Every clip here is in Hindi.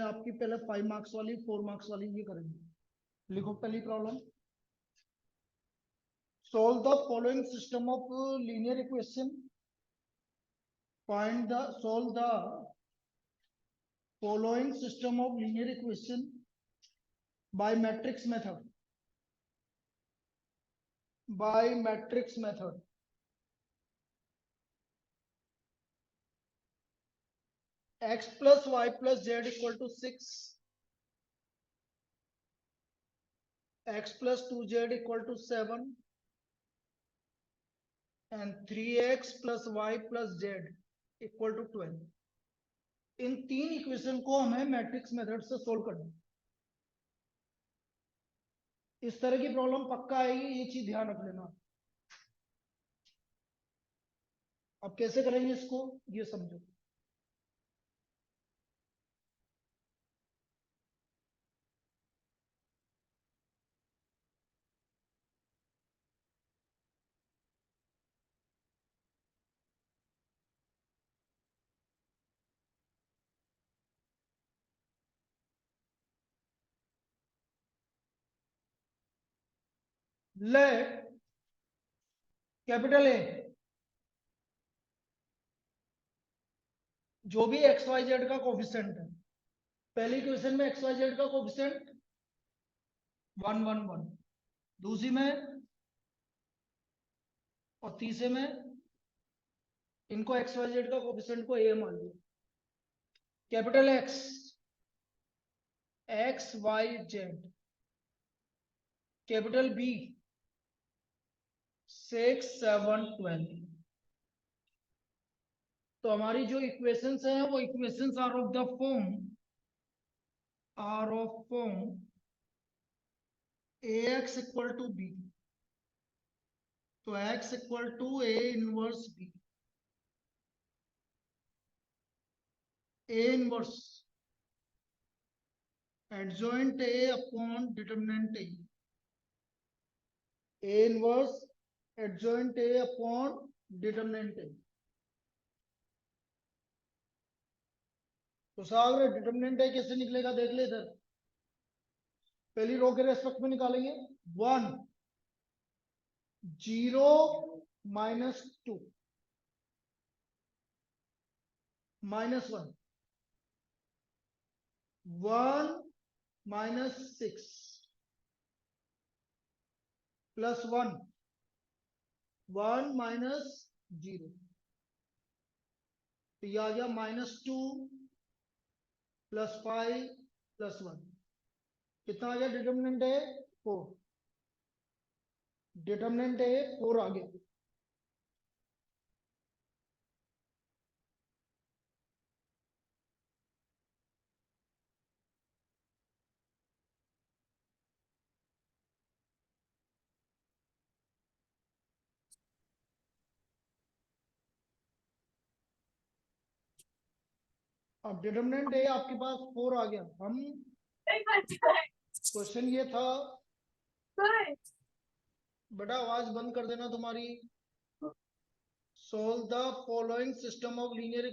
आपकी पहले 5 मार्क्स वाली 4 मार्क्स वाली ये करेंगे। लिखो पहली problem. solve the following system of linear equation. Solve the following system of linear equation by matrix method. By matrix method. X plus y plus z equal to 6. X plus 2z equal to 7. And 3x plus y plus z equal to 12. इन तीन इक्वेशन को हमें मैट्रिक्स मेथड से सोल्व करना है। इस तरह की प्रॉब्लम पक्का आएगी, ये चीज ध्यान रख लेना। अब कैसे करेंगे इसको ये समझो। लेट कैपिटल ए जो भी एक्स वाई जेड का कोफिशिएंट है, पहली इक्वेशन में एक्स वाई जेड का कोफिशिएंट 1 1 1, दूसरी में और तीसरे में इनको एक्स वाई जेड का कोफिशिएंट को ए मान लिया। Capital X x Y z, capital B 6 7 12। तो हमारी जो इक्वेशंस हैं वो equations are of form ax equal to B. तो x equal to a inverse b, a inverse adjoint a upon determinant a, a inverse adjoint a upon determinant a। तो सागर डिटरमिनेंट a कैसे निकलेगा देख ले इधर। पहली रो के रेस्पेक्ट में निकालेंगे 1 0 -2 -1 1 -6 +1 1 -0। तो ये आ गया -2 +5 +1। कितना आ गया डिटरमिनेंट है 4। डिटरमिनेंट है 4 आ गया। अब डिटरमिनेंट है आपके पास 4 आ गया। हम क्वेश्चन ये था, बेटा आवाज बंद कर देना तुम्हारी। Solve the following system of linear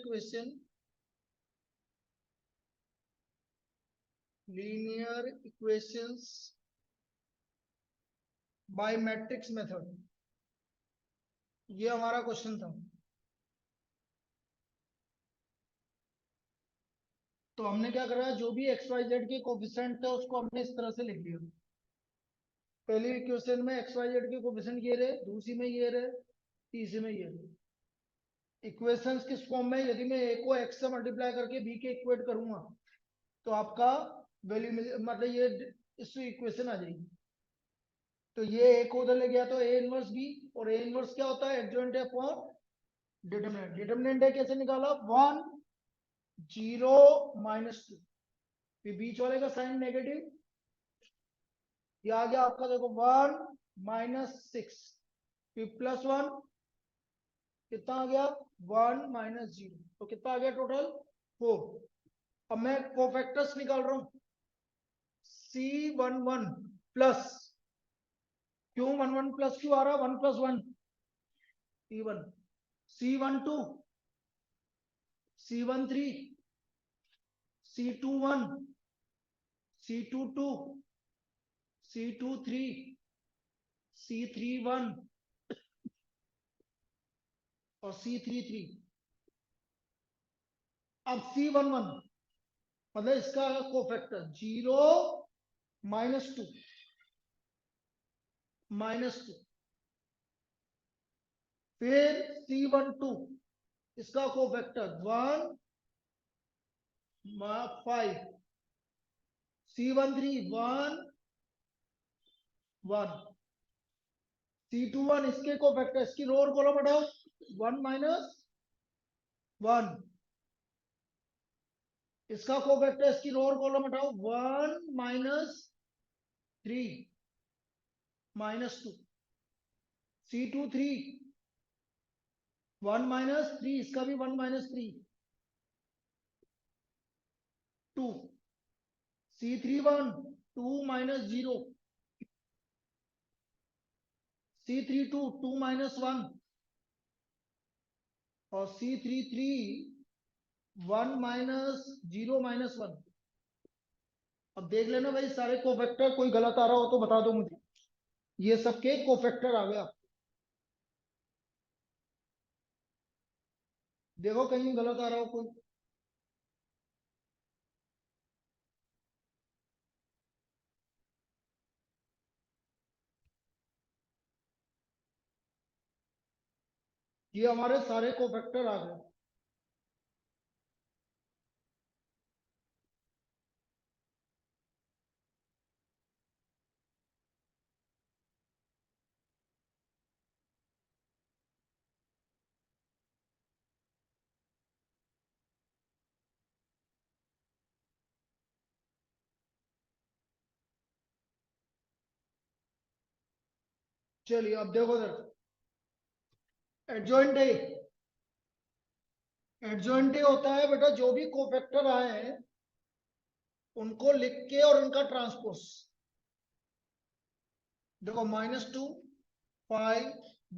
equations bye matrix method. ये हमारा क्वेश्चन था। तो हमने क्या करा, जो भी एक्स वाई जेड के कोफिशिएंट थे उसको हमने इस तरह से लिख लिया। पहली इक्वेशन में एक्स वाई जेड के कोफिशिएंट ये रहे, दूसरी में ये रहे, तीसरी में ये रहे। इक्वेशंस किस फॉर्म में, यदि मैं ए को एक्स से मल्टीप्लाई करके बी के इक्वेट करूंगा तो आपका वैल्यू मतलब ये इस इक्वेशन आ जाएगी। तो ये ए को उधर ले गया तो ए इनवर्स बी, और ए इनवर्स क्या होता है एडजॉइंट अपॉन डिटरमिनेंट। डिटरमिनेंट है कैसे निकाला 1 0 -2, फिर बीच वाले का साइन नेगेटिव, ये आ गया आपका देखो 1 -6, फिर +1 कितना आ गया 1 -0, तो कितना आ गया टोटल 4। अब मैं कोफैक्टर्स निकाल रहा हूं। C11 प्लस, क्यों 1 1 प्लस क्यों आ रहा है, 1 + 1 C1, C12 C13 C21, C22, C23, C31 और C33। अब C11 मतलब इसका कोफैक्टर 0 -2 -2। फिर C12 इसका कोफैक्टर 1 5। C13 1 1। C21 इसके कोफैक्टर, इसकी रो और कॉलम हटाओ, 1 -1। इसका कोफैक्टर, इसकी रो और कॉलम हटाओ, 1 -3 -2। C23 1 -3, इसका भी 1 -3 2। C31 2 -0। C32 2 -1 और C33 1 -0 -1। अब देख लेना भाई सारे कोफैक्टर, कोई गलत आ रहा हो तो बता दो मुझे। ये सबके कोफैक्टर आ गया, देखो कहीं गलत आ रहा हो कोई। ये हमारे सारे कोफैक्टर आ गए। चलिए अब देखो sir, adjoint A. Adjoint A होता है बेटा, जो भी कोफैक्टर आए हैं उनको लिख के और उनका ट्रांसपोज। देखो -2 5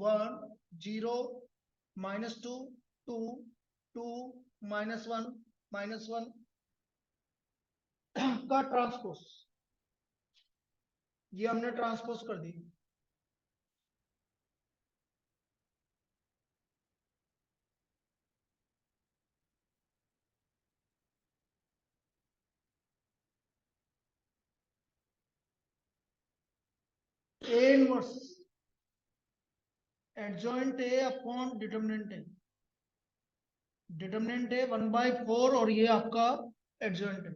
1 0 -2 2 2 -1 -1 का ट्रांसपोज, ये हमने ट्रांसपोज कर दी। A inverse adjoint A upon determinant A. Determinant A 1/4 और ये आपका एडजॉइंट है।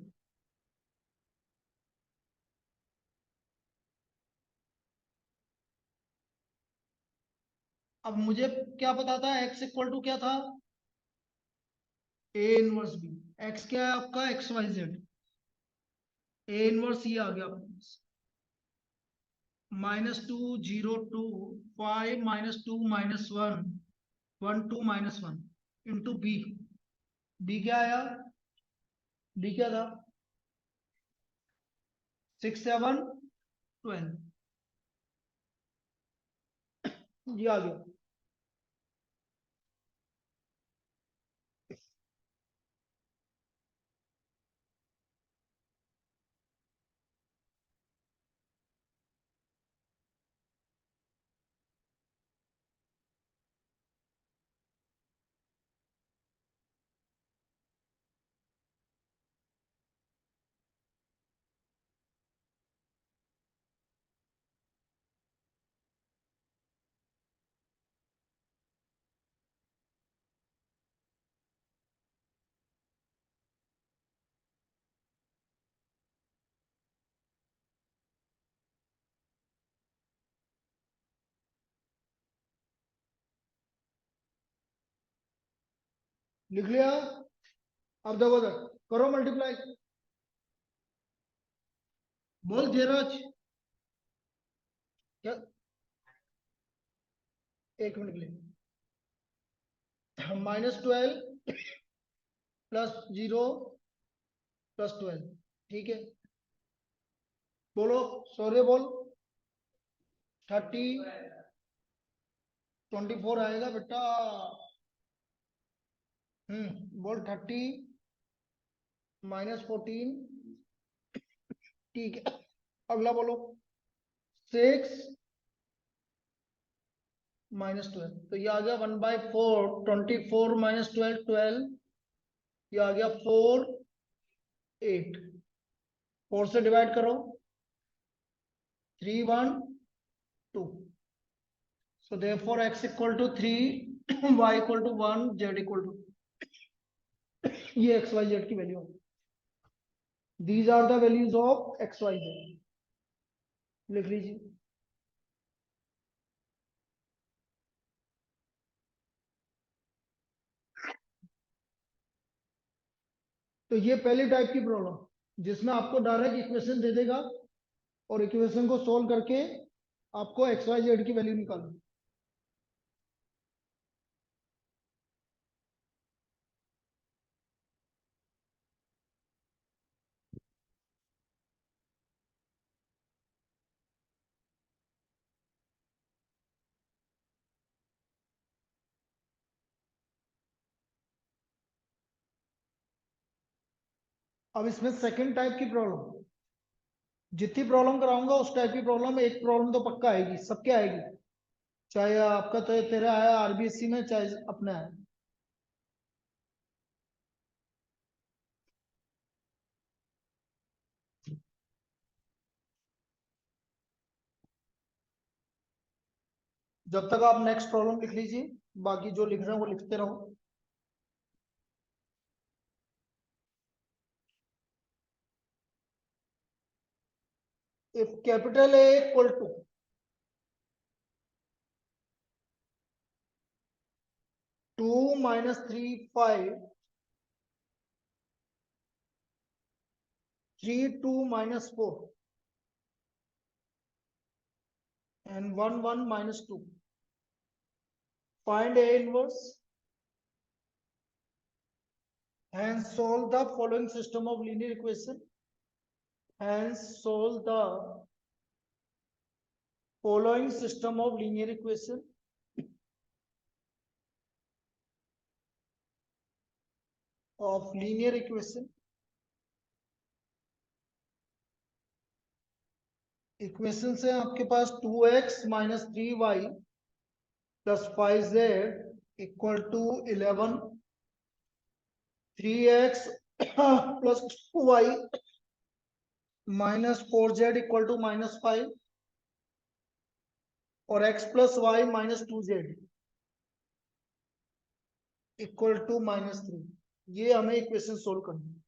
अब मुझे क्या पता था, x इक्वल टू क्या था, ए इनवर्स बी। x क्या है आपका, XYZ। ए इनवर्स ये आ गया आपके पास, -2 0 2 5 -2 -1 1 2 -1 इंटू बी। बी क्या आया, बी क्या था, 6 7 12। ये आ गया। लिख लिया। अब देखो सर, करो मल्टीप्लाई। बोल धीरज। क्या, एक मिनट के लिए। -12 +0 +12, ठीक है। बोलो, सौर्य बोल। 30 24 आएगा बेटा। बोल 30 -14, ठीक है। अगला बोलो 6 -12, तो ये आ गया 1/4, 24 -12 12, ये आ गया 4 8, 4 से डिवाइड करो 3 1 2, so therefore x equal to 3 y equal to 1 z equal to, ये एक्स वाई जेड की वैल्यू है। These are the values of x Y z, लिख लीजिए। तो ये पहली टाइप की प्रॉब्लम जिसमें आपको डायरेक्ट इक्वेशन दे देगा और इक्वेशन को सोल्व करके आपको एक्स वाई जेड की वैल्यू निकालनी। अब इसमें सेकंड टाइप की प्रॉब्लम, जितनी प्रॉब्लम कराऊंगा उस टाइप की प्रॉब्लम एक प्रॉब्लम तो पक्का आएगी, सबके आएगी, चाहे आपका तो तेरा आया आरबीएससी में चाहे अपना है। जब तक आप नेक्स्ट प्रॉब्लम लिख लीजिए, बाकी जो लिख रहे हैं वो लिखते रहो। If capital A equal to 2 -3 5 3 2 -4 and 1 1 -2, find A inverse, hence solve the following system of linear equation, hence solve the following system of linear equation of linear equation, equation से आपके पास 2x - 3y + 5z equal to 11, 3x + 2y - 4z equal to -5 और x + y - 2z equal to -3, ये हमें इक्वेशन सोल्व करनी है।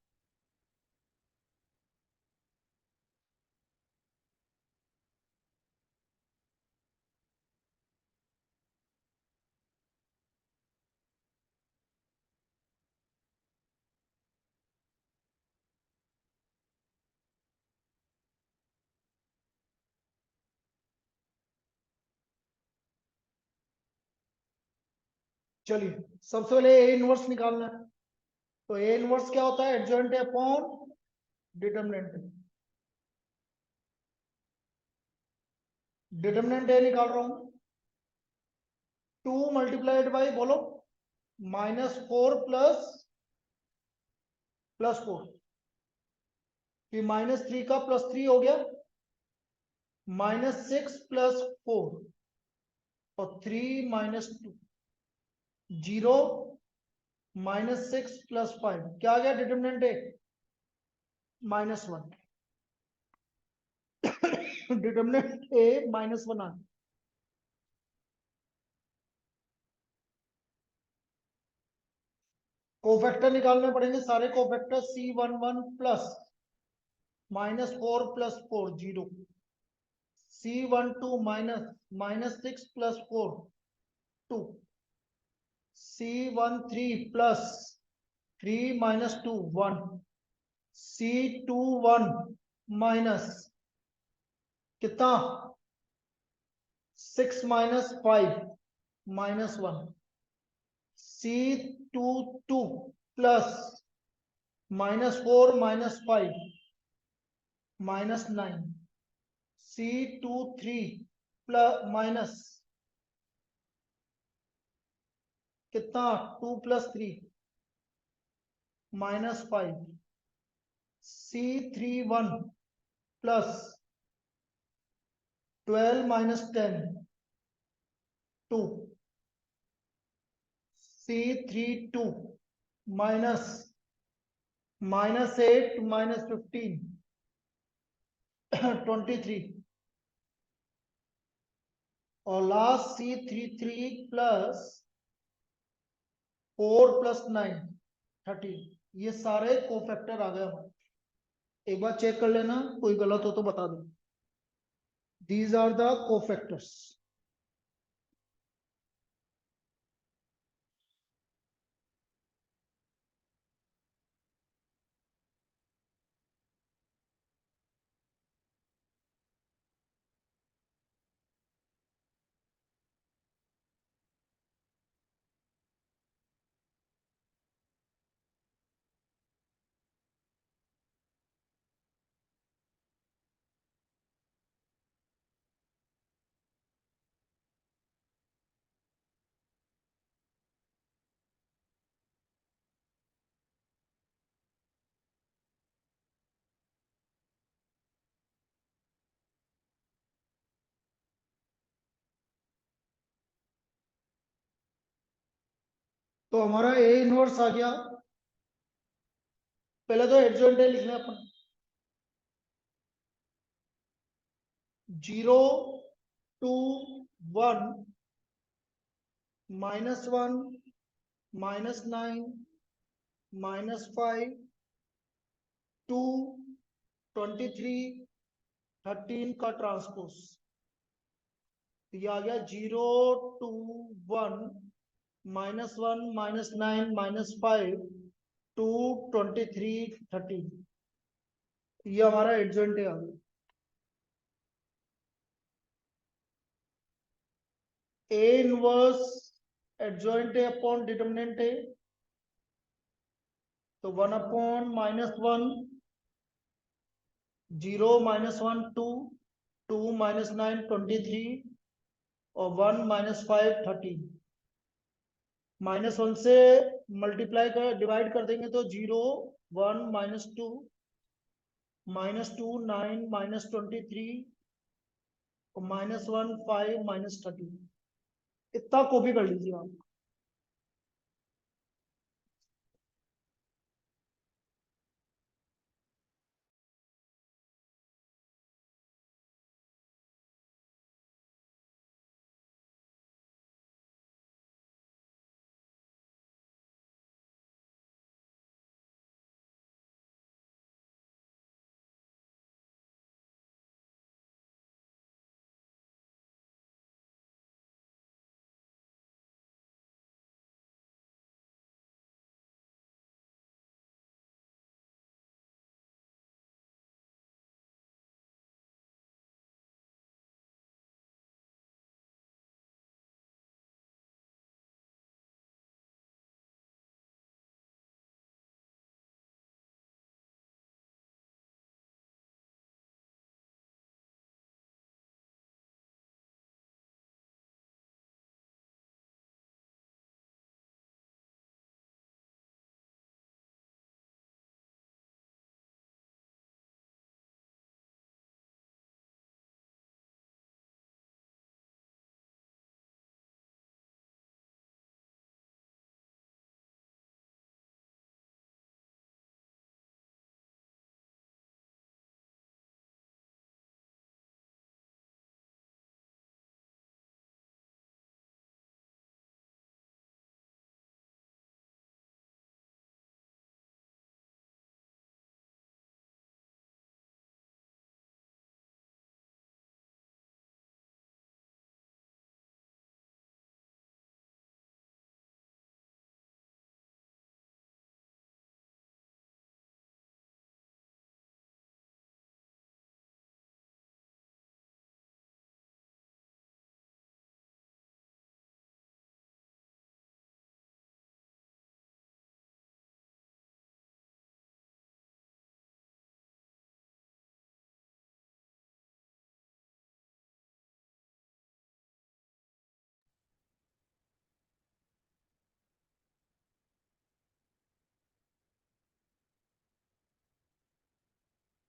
चलिए सबसे पहले ए इनवर्स निकालना है, तो ए इनवर्स क्या होता है, adjoint upon determinant. Determinant A निकाल रहा हूं, 2 मल्टीप्लाइड बाई बोलो -4 +4, फिर -3 का +3 हो गया, -6 +4 और 3 -2, 0 -6 +5, क्या आ गया डिटरमिनेंट ए -1, डिटरमिनेंट ए -1 आ गया। कोफैक्टर निकालने पड़ेंगे सारे cofactor, C11 plus -4 +4 0, C12 -6 +4 2, C13 plus 3 -2 1, C21 minus कितना 6 - 5 -1, C22 plus -4 -5 -9, C23 plus minus कितना 2 + 3 -5 C31 plus 12 minus 10 2 C32 minus 8 minus 15 23 और लास्ट C33 plus 4 plus 9 13। ये सारे कोफैक्टर आ गए हमारे। एक बार चेक कर लेना, कोई गलत हो तो बता दो। These are the cofactors. तो हमारा ए इनवर्स आ गया। पहले तो एडजॉइंट ए लिख लें अपन। 0 2 1 -1 -9 -5 2 23 13 का ट्रांसपोज। ये आ गया 0 2 1 -1 -9 -5 2 23 13। ये हमारा एडजॉइंट है। आ गया ए इनवर्स एडजॉइंट है अपॉन डिटर्मिनेंट है। तो 1/-1 0 -1 2 2 -9 23 और 1 -5 13। -1 से मल्टीप्लाई कर डिवाइड कर देंगे तो 0 1 -2 -2 9 -23 और -1 5 -13। इतना कॉपी कर लीजिए आप।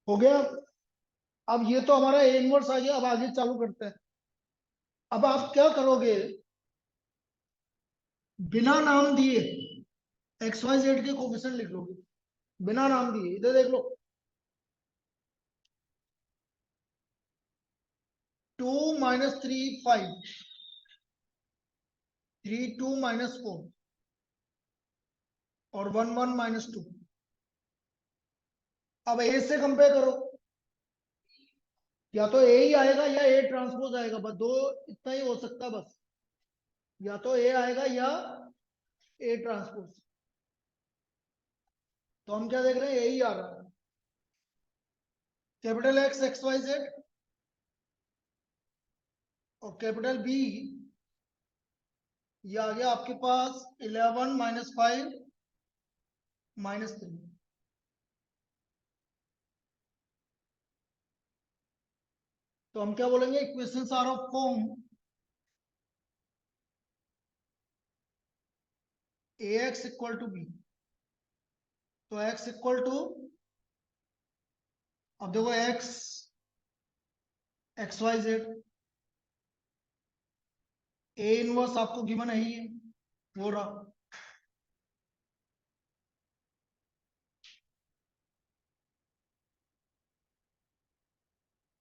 हो गया। अब ये तो हमारा ए इनवर्स आ गया। अब आगे चालू करते हैं। अब आप क्या करोगे, बिना नाम दिए एक्स वाई जेड के कोफिशिएंट लिख लोगे, बिना नाम दिए। इधर देख लो, 2 - 3 5, 3 2 - 4 और 1 1 -2। अब ए से कंपेयर करो, या तो ए ही आएगा या ए ट्रांसपोज आएगा, बस दो, इतना ही हो सकता है बस। या तो ए आएगा या ए ट्रांसपोज। तो हम क्या देख रहे हैं, ए ही आ रहा है। Capital X x Y Z और कैपिटल बी, ये आ गया आपके पास 11 - 5 -3। तो हम क्या बोलेंगे, equations are of form A x equal to B. तो एक्स इक्वल टू, अब देखो x x Y z, A inverse आपको गिवन है ही है, वो रहा।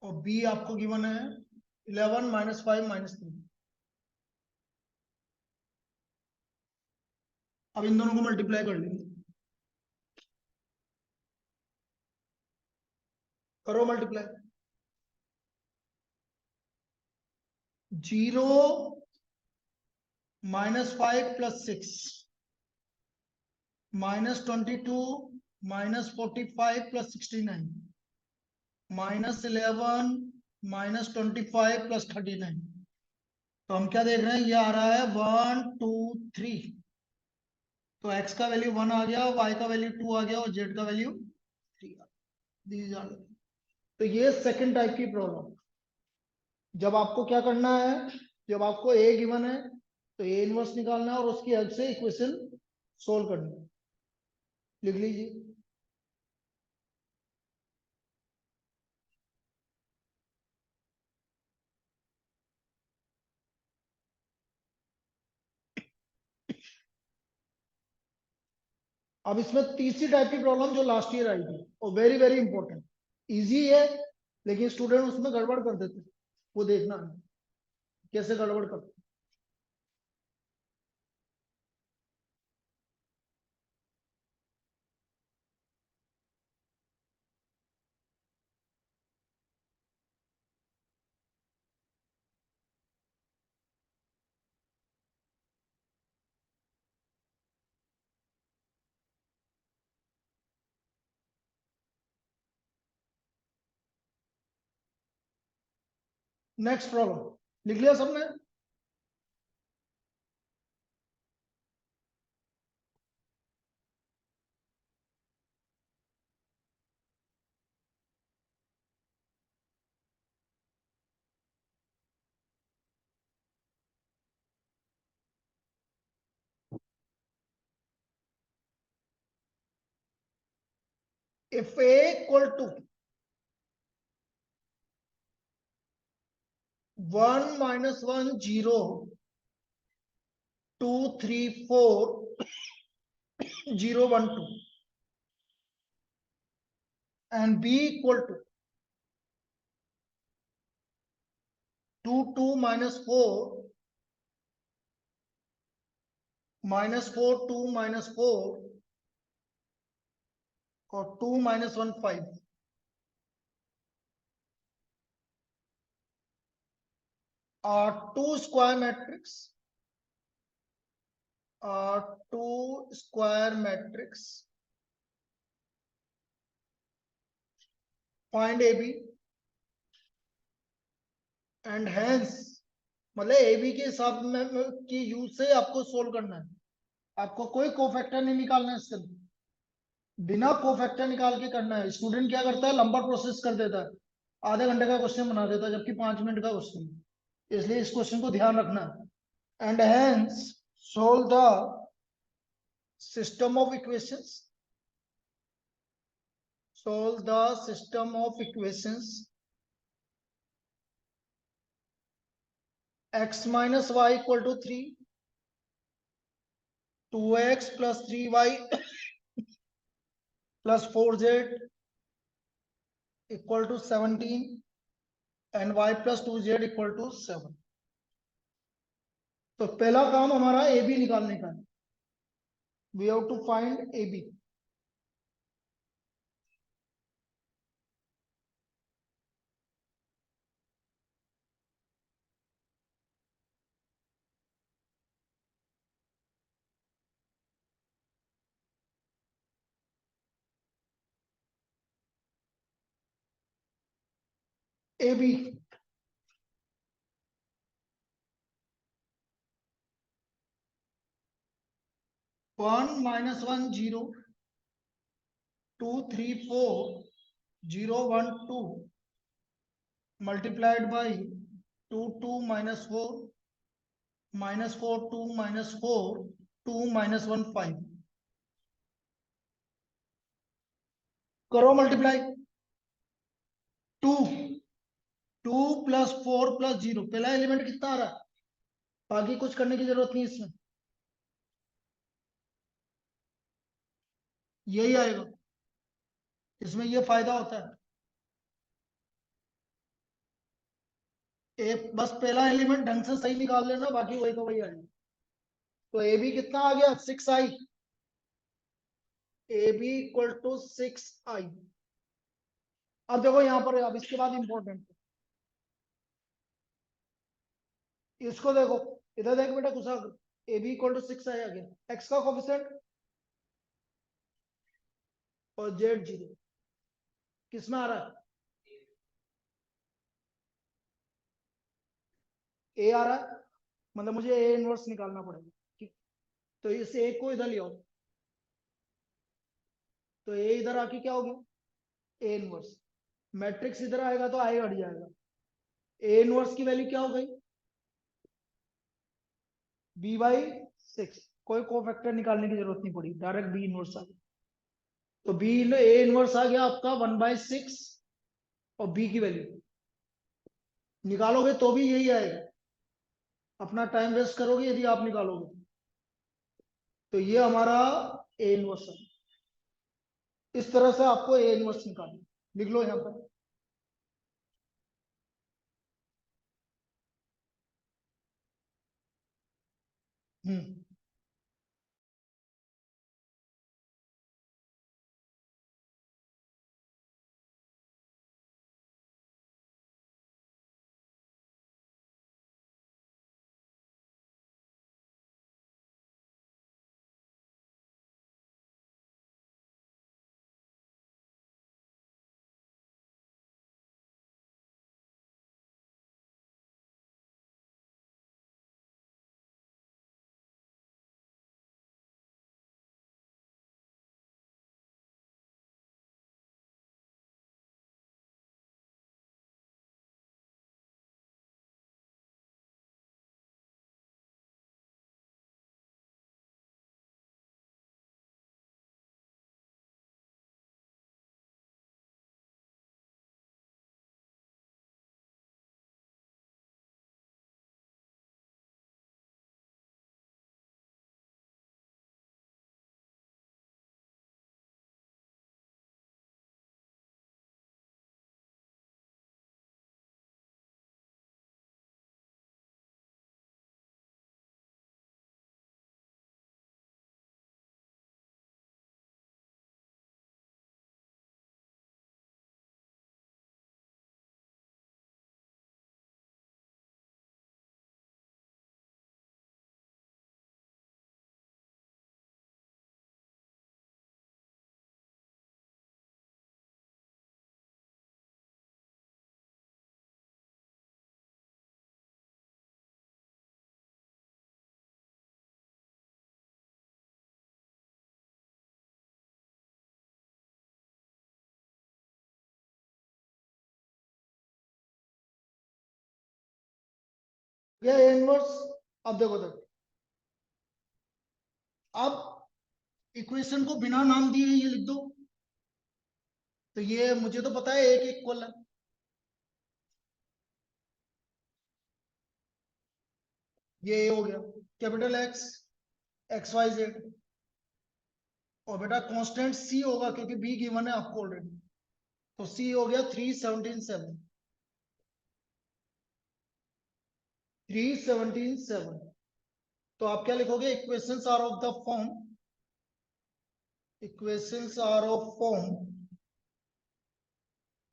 और बी आपको गिवन है 11 - 5 -3। अब इन दोनों को मल्टीप्लाई कर लेंगे, करो मल्टीप्लाई। 0 -5 + 6 -22 -45 + 69 -11 -25 + 39। तो हम क्या देख रहे हैं, ये आ रहा है 1 2 3। तो x का वैल्यू 1 आ गया, y का वैल्यू 2 आ गया और z का वैल्यू 3 आ गया। तो ये सेकंड टाइप की प्रॉब्लम। जब आपको क्या करना है, जब आपको ए गिवन है तो ए इनवर्स निकालना है और उसकी हेल्प से इक्वेशन सोल्व करनी है। लिख लीजिए। अब इसमें तीसरी टाइप की प्रॉब्लम जो लास्ट ईयर आई थी, और वेरी वेरी इंपॉर्टेंट, इजी है लेकिन स्टूडेंट उसमें गड़बड़ कर देते, वो देखना है कैसे गड़बड़ करते। नेक्स्ट प्रॉब्लम लिख लिया सबने। If A equal to 1 - 1 0 2 3 4 0 1 2 and b equal to 2 2 - 4 -4 2 -4 और 2 - 1 5 are two square matrix, find AB and hence, मतलब AB के हिसाब में की यूज से आपको सोल्व करना है। आपको कोई कोफैक्टर नहीं निकालना है इसके अंदर, बिना कोफैक्टर निकाल के करना है। स्टूडेंट क्या करता है, लंबा प्रोसेस कर देता है, आधे घंटे का क्वेश्चन बना देता है जबकि 5 मिनट का क्वेश्चन है। इसलिए इस क्वेश्चन को ध्यान रखना है। And hence solve the system of equations, solve the system of equations x minus y equal to 3, 2x plus 3y plus 4z equal to 17 and y plus 2z equal to 7. तो पहला काम हमारा ए बी निकालने का है. We have to find A B. A B 1 minus 1 0, 2 3 4 0 1 2 multiplied by 2 2 minus 4 minus 4 2 minus 4 2 minus 1 5. करो मल्टीप्लाई. 2 2 प्लस 4 प्लस 0, पहला एलिमेंट कितना आ रहा है, बाकी कुछ करने की जरूरत नहीं इसमें, यही आएगा. इसमें ये फायदा होता है, बस पहला एलिमेंट ढंग से सही निकाल लेना, बाकी वही का वही आएगा. तो ए बी कितना आ गया, 6i. A B equal to 6i. अब देखो यहां पर, अब इसके बाद इंपॉर्टेंट, इसको देखो, इधर देख बेटा कुछ, A B equal to 6i आ गया. एक्स का कोफिशिएंट और जेड 0 किस में आ रहा है, ए आ रहा है, मतलब मुझे ए इनवर्स निकालना पड़ेगा. ठीक, तो इस ए को इधर ले आओ, तो ए इधर आके क्या हो गया, ए इनवर्स. मैट्रिक्स इधर आएगा तो आई हट जाएगा. ए इनवर्स की वैल्यू क्या हो गई, बी बाई 6. कोई कोफैक्टर निकालने की जरूरत नहीं पड़ी, डायरेक्ट बी इनवर्स आ गया. तो बी ए इनवर्स आ गया आपका 1/6, और बी की वैल्यू निकालोगे तो भी यही आएगा. अपना टाइम वेस्ट करोगे यदि आप निकालोगे. तो ये हमारा ए इनवर्स है. इस तरह से आपको ए इनवर्स निकालना, लिख लो यहां पर. हम्म ये ए इनवर्स. अब देखो देखो, अब इक्वेशन को बिना नाम दिए ये लिख दो. तो ये मुझे तो पता है एक इक्वल है, ये ए हो गया capital X x Y Z, और बेटा कांस्टेंट सी होगा क्योंकि बी गिवन है आपको ऑलरेडी, तो सी हो गया 317 317। तो आप क्या लिखोगे, equations are of the form, equations are of form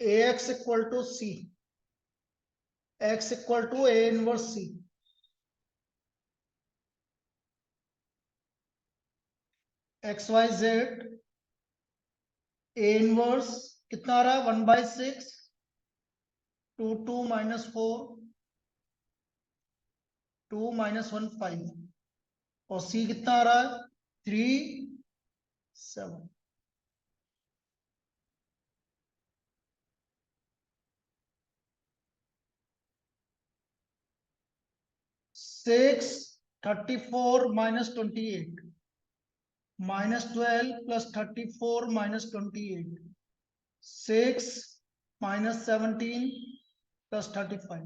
ax equal to C, x equal to a inverse C, x Y z A inverse कितना आ रहा है 1/6 टू 2 - 4 2 - 1 5, और सी कितना आ रहा है 3 7। 6 34 - 28 -12 + 34 - 28 6 - 17 + 35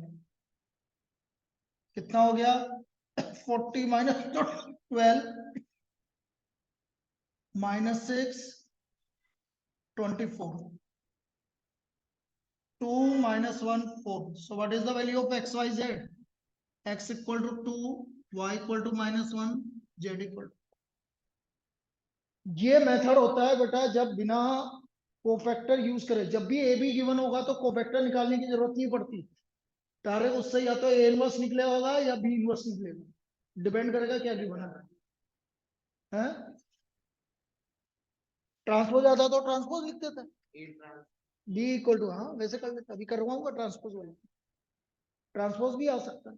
कितना हो गया 40 - 12 -6 24 2 - 1 4। So what is the value of x y z? X equal to 2, y equal to -1, z equal to, ये मेथड होता है बेटा जब बिना कोफैक्टर यूज करे, जब भी ए बी गिवन होगा तो कोफैक्टर निकालने की जरूरत नहीं पड़ती, डायरेक्ट उससे या तो ए इनवर्स निकले होगा या बी इनवर्स निकलेगा, डिपेंड करेगा क्या गिवन है। ट्रांसपोज आता तो ट्रांसपोज लिख देता, बी इक्वल टू, हाँ वैसे कर देता, अभी करवाऊंगा ट्रांसपोज वाला, ट्रांसपोज भी आ सकता है।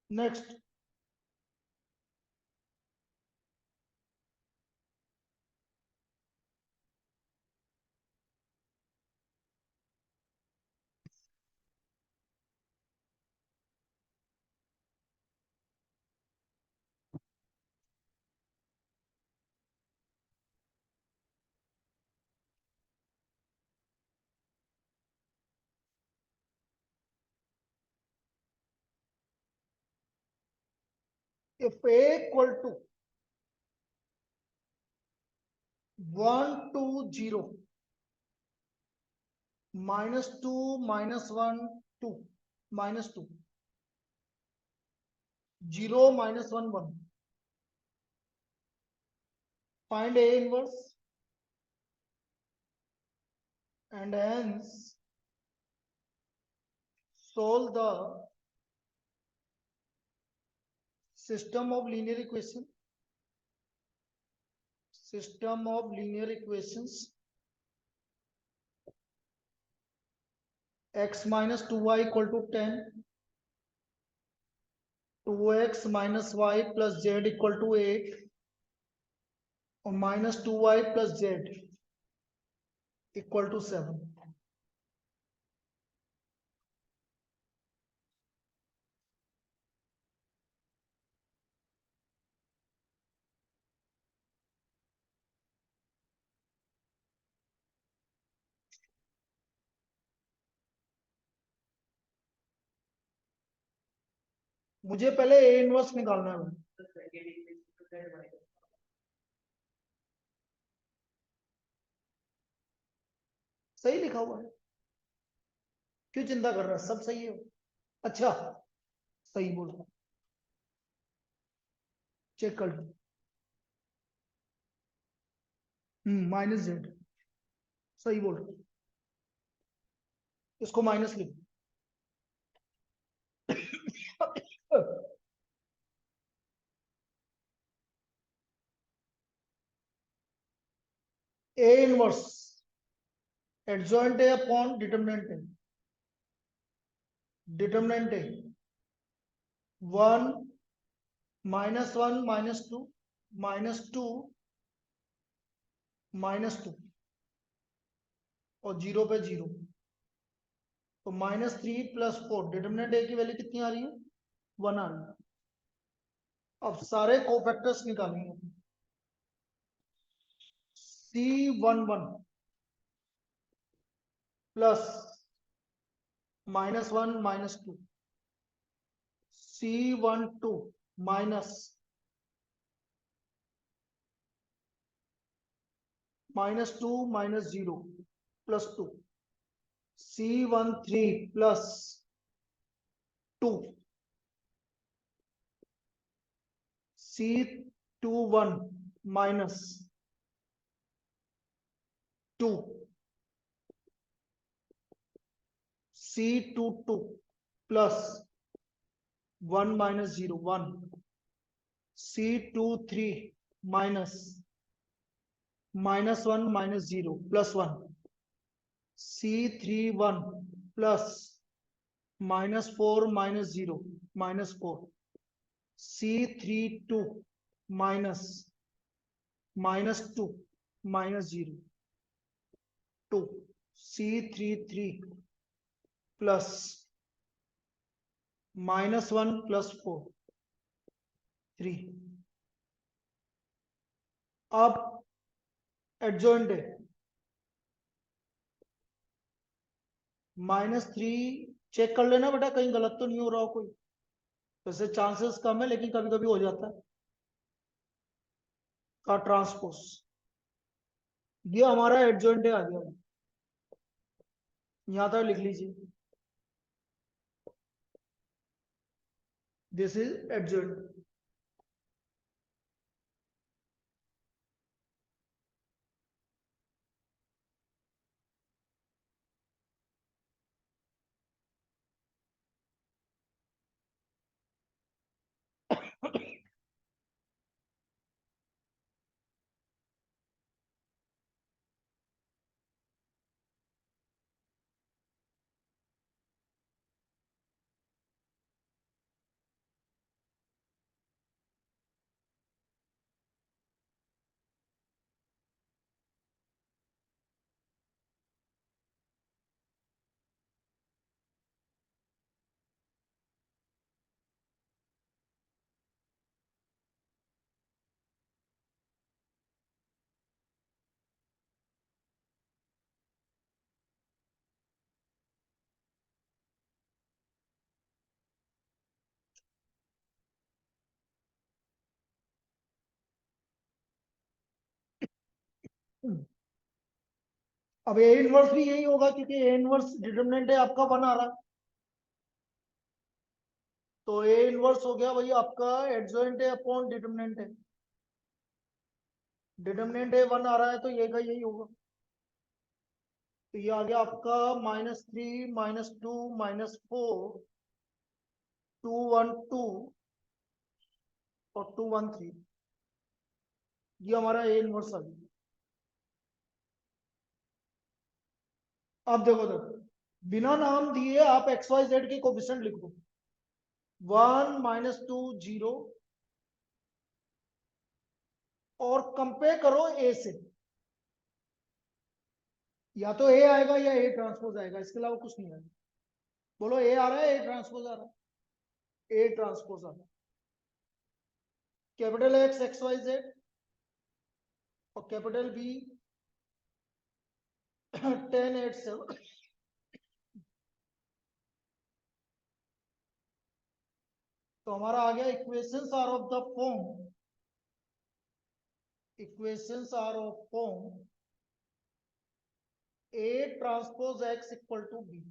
Next, if a equal to 1 2 0 -2 -1 2 -2 0 -1 1, find a inverse and hence solve the system of linear equation, system of linear equations x minus 2y equal to 10, 2x minus y plus z equal to 8, और minus 2y plus z equal to 7। मुझे पहले ए इनवर्स निकालना है, सही लिखा हुआ है, क्यों चिंता कर रहा है, सब सही है। अच्छा, सही बोल रहा, चेक कर लो, -z, सही बोल रहा, इसको माइनस लिख ए इनवर्स एडजॉइंट है अपॉन डिटर्मिनेंट है, डिटर्मिनेंट है 1 -1 -2 -2 -2 और 0 पे 0, तो -3 + 4, डिटर्मिनेंट ए की वैल्यू कितनी आ रही है 1 आ रही है। अब सारे कोफैक्टर्स निकालेंगे। C11 plus -1 -2, C12 minus -2 -0 +2, C13 plus 2, C21 minus 2, C22 plus 1 -0 1, C23 minus -1 -0 +1, C31 plus -4 -0 -4, C32 minus -2 -0 2, C33 plus -1 +4 3। अब एडजॉइंट है -3, चेक कर लेना बेटा कहीं गलत तो नहीं हो रहा हो कोई, वैसे चांसेस कम है लेकिन कभी कभी हो जाता है, का ट्रांसपोज, ये हमारा एडजॉइंट है आ गया, यहां तक लिख लीजिए, दिस इज एडजॉइंट। अब ए इनवर्स भी यही होगा क्योंकि ए इनवर्स डिटरमिनेंट है आपका 1 आ रहा, तो ए इनवर्स हो गया वही आपका एडजॉइंट है अपॉन डिटरमिनेंट है, डिटरमिनेंट है 1 आ रहा है तो ये का यही होगा, तो ये आ गया आपका -3 -2 -4 212 और 213, ये हमारा ए इनवर्स आ गया। अब देखो बिना नाम दिए आप एक्स वाई जेड के कोफिशिएंट लिख दो, 1 -2 0 और कंपेयर करो ए से, या तो ए आएगा या ए ट्रांसपोज आएगा, इसके अलावा कुछ नहीं आएगा। बोलो ए आ रहा है ए ट्रांसपोज आ रहा है, ए ट्रांसपोज आ रहा है, capital X x Y Z और कैपिटल बी 10 8 7, तो हमारा आ गया equations are of the form, equations are of form A transpose X equal to B,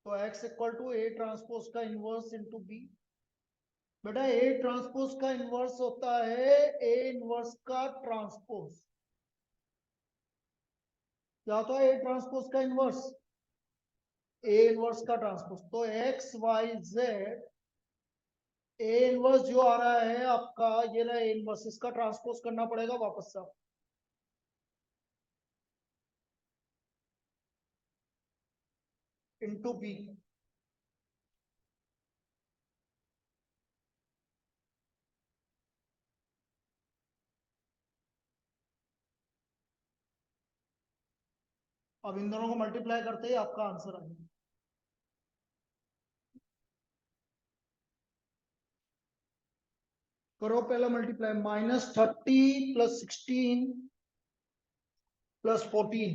तो x equal to A transpose का इनवर्स इंटू बी, बेटा ए ट्रांसपोज का इनवर्स होता है ए इनवर्स का ट्रांसपोज, क्या होता है ए ट्रांसपोज का इनवर्स ए इनवर्स का ट्रांसपोज, तो x Y z A inverse जो आ रहा है आपका, ये रहा ए इनवर्स, इसका ट्रांसपोज करना पड़ेगा वापस से इनटू बी। अब इन दोनों को मल्टीप्लाई करते ही आपका आंसर आ जाएगा। करो पहला multiply, -30 + 16 + 14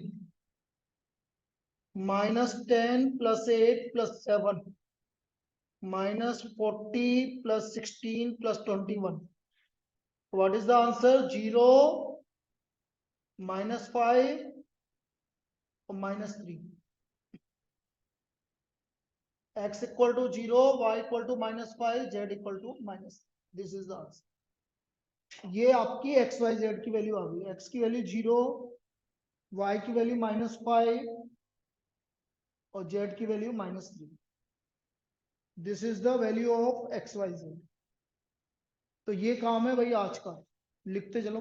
-10 + 8 + 7 -40 + 16 + 21। What is the answer? 0, -5 और -3। x = 0, y = -5, z = -। This is the answer. ये आपकी एक्स वाई जेड की वैल्यू आ गई। x की वैल्यू 0, y की वैल्यू -5 और z की value -3। This is the value of x Y z. तो ये काम है भाई आज का, लिखते चलो।